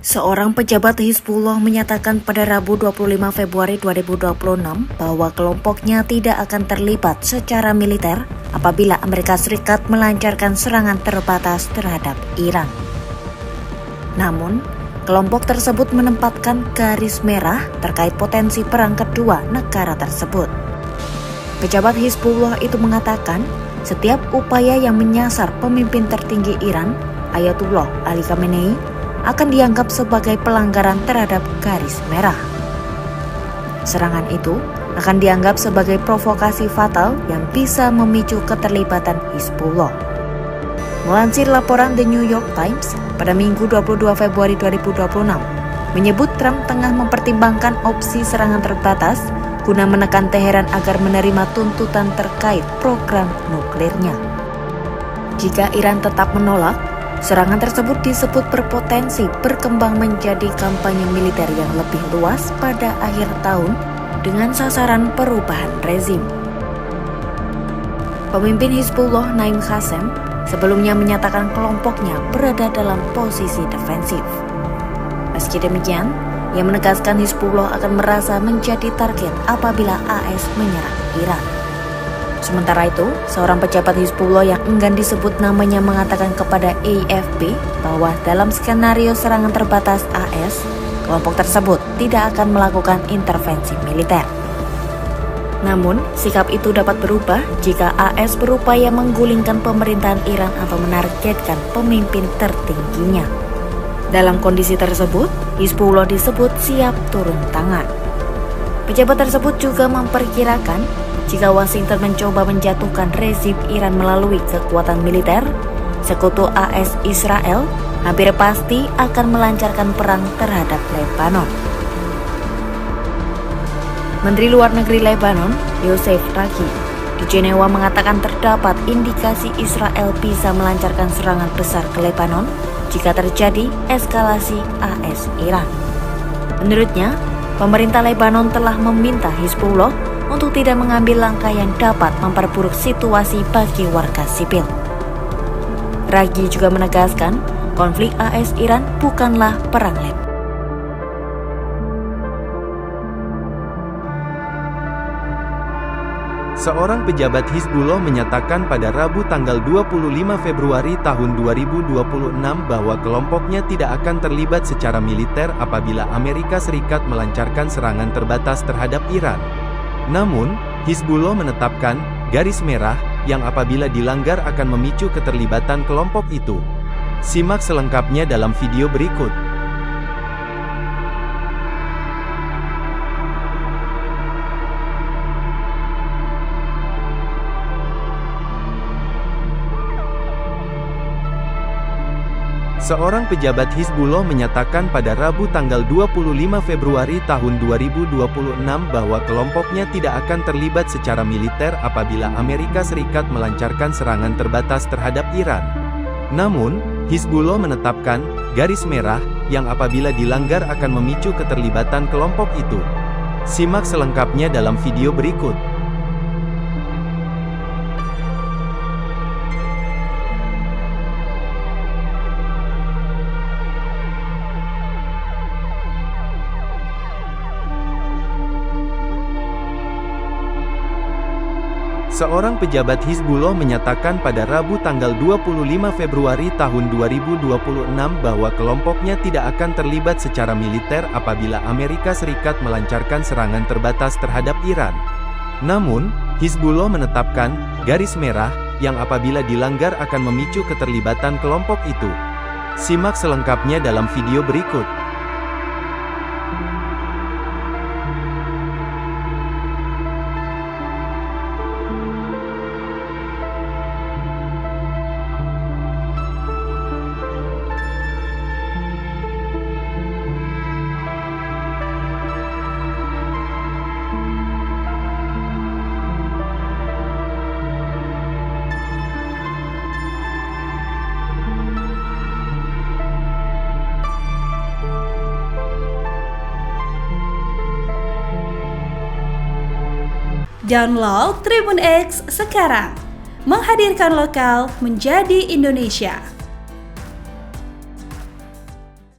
Seorang pejabat Hizbullah menyatakan pada Rabu 25 Februari 2026 bahwa kelompoknya tidak akan terlibat secara militer apabila Amerika Serikat melancarkan serangan terbatas terhadap Iran. Namun, kelompok tersebut menempatkan garis merah terkait potensi perang kedua negara tersebut. Pejabat Hizbullah itu mengatakan, setiap upaya yang menyasar pemimpin tertinggi Iran, Ayatullah Ali Khamenei, akan dianggap sebagai pelanggaran terhadap garis merah. Serangan itu akan dianggap sebagai provokasi fatal yang bisa memicu keterlibatan Hizbullah. Melansir laporan The New York Times pada Minggu 22 Februari 2026, menyebut Trump tengah mempertimbangkan opsi serangan terbatas guna menekan Teheran agar menerima tuntutan terkait program nuklirnya. Jika Iran tetap menolak, serangan tersebut disebut berpotensi berkembang menjadi kampanye militer yang lebih luas pada akhir tahun dengan sasaran perubahan rezim. Pemimpin Hizbullah Naim Qassem sebelumnya menyatakan kelompoknya berada dalam posisi defensif. Meski demikian, ia menegaskan Hizbullah akan merasa menjadi target apabila AS menyerang Iran. Sementara itu, seorang pejabat Hizbullah yang enggan disebut namanya mengatakan kepada AFP bahwa dalam skenario serangan terbatas AS, kelompok tersebut tidak akan melakukan intervensi militer. Namun, sikap itu dapat berubah jika AS berupaya menggulingkan pemerintahan Iran atau menargetkan pemimpin tertingginya. Dalam kondisi tersebut, Hizbullah disebut siap turun tangan. Pejabat tersebut juga memperkirakan jika Washington mencoba menjatuhkan rezim Iran melalui kekuatan militer, sekutu AS Israel hampir pasti akan melancarkan perang terhadap Lebanon. Menteri Luar Negeri Lebanon, Yosef Raqi, di Jenewa mengatakan terdapat indikasi Israel bisa melancarkan serangan besar ke Lebanon jika terjadi eskalasi AS Iran. Menurutnya, pemerintah Lebanon telah meminta Hizbullah untuk tidak mengambil langkah yang dapat memperburuk situasi bagi warga sipil. Raqi juga menegaskan, konflik AS Iran bukanlah perang Lebanon. Seorang pejabat Hizbullah menyatakan pada Rabu tanggal 25 Februari tahun 2026 bahwa kelompoknya tidak akan terlibat secara militer apabila Amerika Serikat melancarkan serangan terbatas terhadap Iran. Namun, Hizbullah menetapkan garis merah yang apabila dilanggar akan memicu keterlibatan kelompok itu. Simak selengkapnya dalam video berikut. Seorang pejabat Hizbullah menyatakan pada Rabu tanggal 25 Februari tahun 2026 bahwa kelompoknya tidak akan terlibat secara militer apabila Amerika Serikat melancarkan serangan terbatas terhadap Iran. Namun, Hizbullah menetapkan garis merah yang apabila dilanggar akan memicu keterlibatan kelompok itu. Simak selengkapnya dalam video berikut. Seorang pejabat Hizbullah menyatakan pada Rabu tanggal 25 Februari tahun 2026 bahwa kelompoknya tidak akan terlibat secara militer apabila Amerika Serikat melancarkan serangan terbatas terhadap Iran. Namun, Hizbullah menetapkan garis merah yang apabila dilanggar akan memicu keterlibatan kelompok itu. Simak selengkapnya dalam video berikut. Download Tribun X sekarang, menghadirkan lokal menjadi Indonesia.